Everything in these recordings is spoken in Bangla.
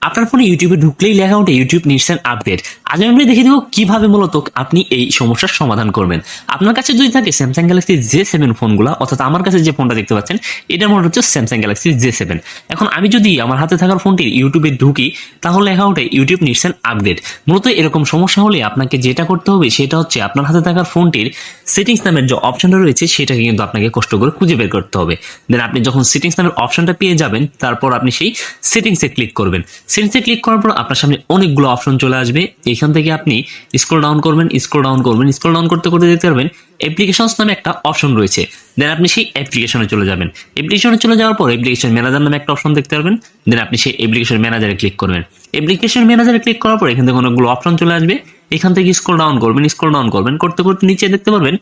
আপনার ফোনে ইউটিউবে ঢুকলেই লেখা ওঠে ইউটিউব নিডস অ্যান আপডেট। আজ আমি দেখিয়ে দেবো কিভাবে মূলত আপনি এই সমস্যার সমাধান করবেন। আপনার কাছে যদি থাকে স্যামসাং গ্যালাক্সি J7 ফোনগুলো, অর্থাৎ আমার কাছে যে ফোনটা দেখতে পাচ্ছেন এটার মডেল হচ্ছে স্যামসাং গ্যালাক্সি J7। এখন আমি যদি আমার হাতে থাকার ফোনটির ইউটিউবে ঢুকি তাহলে লেখা ওঠে ইউটিউব নিডস অ্যান আপডেট। মূলত এরকম সমস্যা হলে আপনাকে যেটা করতে হবে সেটা হচ্ছে আপনার হাতে থাকার ফোনটির সেটিংস নামের যে অপশনটা রয়েছে সেটাকে কিন্তু আপনাকে কষ্ট করে খুঁজে বের করতে হবে। দেন আপনি যখন সেটিংস নামের অপশনটা পেয়ে যাবেন তারপর আপনি সেই সেটিংসে ক্লিক করবেন। সেটিংসে ক্লিক করার পর আপনার সামনে অনেকগুলো অপশন চলে আসবে। এখান থেকে আপনি স্ক্রল ডাউন করবেন, স্ক্রল ডাউন করতে করতে দেখতে পারবেন অ্যাপ্লিকেশনস নামে একটা অপশন রয়েছে। দেন আপনি সেই অ্যাপ্লিকেশনে চলে যাবেন। অ্যাপ্লিকেশনে চলে যাওয়ার পর অ্যাপ্লিকেশন ম্যানেজার নামে একটা অপশন দেখতে পারবেন। দেন আপনি সেই অ্যাপ্লিকেশন ম্যানেজারে ক্লিক করবেন। অ্যাপ্লিকেশন ম্যানেজারে ক্লিক করার পর এখান থেকে অনেকগুলো অপশন চলে আসবে। এখান থেকে স্ক্রল ডাউন করবেন করতে করতে নিচে দেখতে পারবেন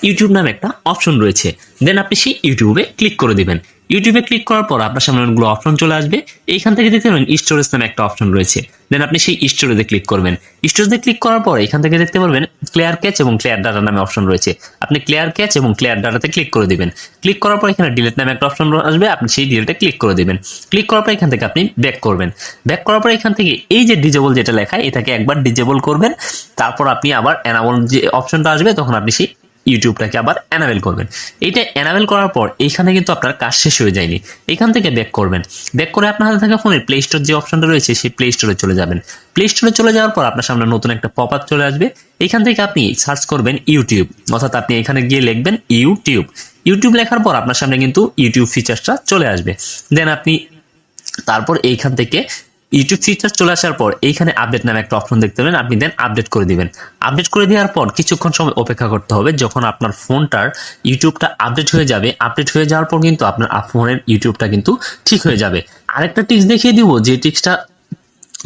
ইউটিউব নামে একটা অপশন রয়েছে। দেন আপনি সেই ইউটিউবে ক্লিক করে দিবেন। ইউটিউবে ক্লিক করার পর আপনার সামনে অনেকগুলো অপশন চলে আসবে। এইখান থেকে দেখতে পাবেন স্টোরেজ নামে একটা অপশন রয়েছে। দেন আপনি সেই স্টোরেজে ক্লিক করবেন। স্টোরেজে ক্লিক করার পর এখান থেকে দেখতে পারবেন ক্লিয়ার ক্যাচ এবং ক্লিয়ার ডাটা নামে অপশন রয়েছে। আপনি ক্লিয়ার ক্যাচ এবং ক্লিয়ার ডাটাতে ক্লিক করে দিবেন। ক্লিক করার পর এখানে ডিলিট নামে একটা অপশন আসবে, আপনি সেই ডিলিটে ক্লিক করে দিবেন। ক্লিক করার পর এখান থেকে আপনি ব্যাক করবেন। ব্যাক করার পর এখান থেকে এই যে ডিজেবল যেটা লেখা এটাকে একবার ডিজেবল করবেন। তারপর আপনি আবার এনাবল যে অপশনটা আসবে তখন আপনি সেই ইউটিউবটাকে আবার এনাবেল করবেন। এইটা এনাবেল করার পর এইখানে কিন্তু আপনার কাজ শেষ হয়ে যায়নি। এখান থেকে ব্যাক করবেন। ব্যাক করে আপনার হাতে থাকা ফোনের প্লে স্টোর যে অপশনটা রয়েছে সেই প্লে স্টোরে চলে যাবেন। প্লে স্টোরে চলে যাওয়ার পর আপনার সামনে নতুন একটা পপ আপ চলে আসবে। এখান থেকে আপনি সার্চ করবেন ইউটিউব, অর্থাৎ আপনি এখানে গিয়ে লিখবেন ইউটিউব। ইউটিউব লেখার পর আপনার সামনে কিন্তু ইউটিউব ফিচার্সটা চলে আসবে। দেন আপনি তারপর এইখান থেকে ইউটিউব ফিচার চলে আসার পর এইখানে আপডেট নামে একটা অপশন দেখতে পাবেন, আপনি দেন আপডেট করে দিবেন। আপডেট করে দেওয়ার পর কিছুক্ষণ সময় অপেক্ষা করতে হবে। যখন আপনার ফোনটার ইউটিউবটা আপডেট হয়ে যাবে, আপডেট হয়ে যাওয়ার পর কিন্তু আপনার ফোনের ইউটিউবটা কিন্তু ঠিক হয়ে যাবে। আরেকটা টিপস দেখিয়ে দিব, যে টিপসটা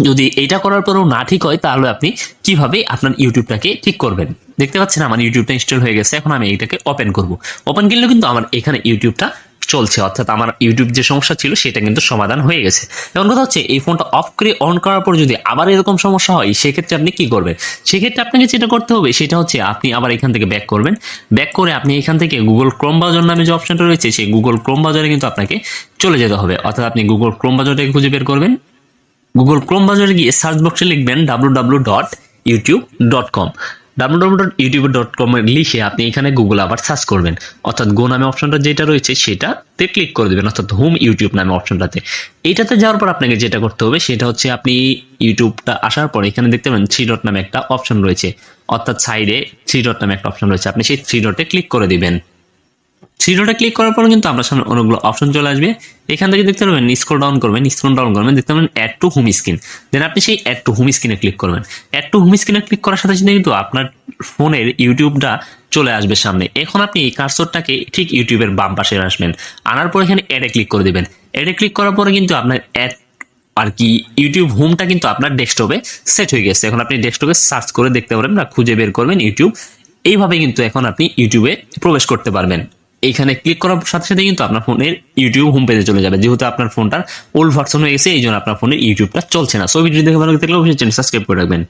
যদি এইটা করার পরেও না ঠিক হয় তাহলে আপনি কিভাবে আপনার ইউটিউবটাকে ঠিক করবেন। দেখতে পাচ্ছেন আমার ইউটিউবটা ইনস্টল হয়ে গেছে। এখন আমি এইটাকে ওপেন করব। ওপেন করলে কিন্তু আমার এখানে ইউটিউবটা চলছে, অর্থাৎ আমার ইউটিউব যে সমস্যা ছিল সেটা কিন্তু সমাধান হয়ে গেছে। এখন কথা হচ্ছে এই ফোনটা অফ করে অন করার পর যদি আবার এরকম সমস্যা হয় সেক্ষেত্রে আপনি কি করবেন। সেক্ষেত্রে আপনাকে যেটা করতে হবে সেটা হচ্ছে আপনি আবার এখান থেকে ব্যাক করবেন। ব্যাক করে আপনি এখান থেকে গুগল ক্রোম ব্রাউজার নামে যে অপশনটা রয়েছে সেই গুগল ক্রোম ব্রাউজারে কিন্তু আপনাকে চলে যেতে হবে, অর্থাৎ আপনি গুগল ক্রোম ব্রাউজারটাকে খুঁজে বের করবেন। গুগল ক্রোম ব্রাউজারে গিয়ে সার্চ বক্সে লিখবেন www.youtube.com। www.youtube.com লিখে আপনি এখানে গুগল আবার সার্চ করবেন, অর্থাৎ গো নামে অপশনটা যেটা রয়েছে সেটাতে ক্লিক করে দেবেন, অর্থাৎ হোম ইউটিউব নামে অপশনটাতে। এইটাতে যাওয়ার পর আপনাকে যেটা করতে হবে সেটা হচ্ছে আপনি ইউটিউবটা আসার পর এখানে দেখতে পাবেন 3 ডট নামে একটা অপশন রয়েছে, অর্থাৎ সাইডে 3 ডট নামে একটা অপশন রয়েছে। আপনি সেই 3 ডটে ক্লিক করে দিবেন। 3 ডটে ক্লিক করার পর কিন্তু আপনার সামনে অনেকগুলো অপশন চলে আসবে। এখান থেকে দেখতে পাবেন স্ক্রল ডাউন করবেন দেখতে পাবেন অ্যাড টু হোম স্ক্রিন। দেন আপনি সেই অ্যাড টু হোম স্ক্রিনে ক্লিক করবেন। অ্যাড টু হোম স্ক্রিনে ক্লিক করার সাথে সাথে কিন্তু আপনার ফোনের ইউটিউবটা চলে আসবে সামনে। এখন আপনি এই কার্সরটাকে ঠিক ইউটিউবের বাম পাশে আসবেন, আনার পর এখানে অ্যাডে ক্লিক করে দিবেন। অ্যাডে ক্লিক করার পরে কিন্তু আপনার অ্যাড আর কি ইউটিউব হোমটা কিন্তু আপনার ডেস্কটপে সেট হয়ে গেছে। এখন আপনি ডেস্কটপে সার্চ করে দেখতে পারবেন বা খুঁজে বের করবেন ইউটিউব। এইভাবে কিন্তু এখন আপনি ইউটিউবে প্রবেশ করতে পারবেন। এইখানে ক্লিক করার সাথে সাথে কিন্তু আপনার ফোনের ইউটিউব হোম পেজে চলে যাবে, যেহেতু আপনার ফোনটার ওল্ড ভার্সন হয়ে গেছে এই জন্য আপনার ফোনের ইউটিউবটা চলছে না। সো ভিডিও দেখে ভালো লাগলে অবশ্যই চ্যানেল সাবস্ক্রাইব করে রাখবেন।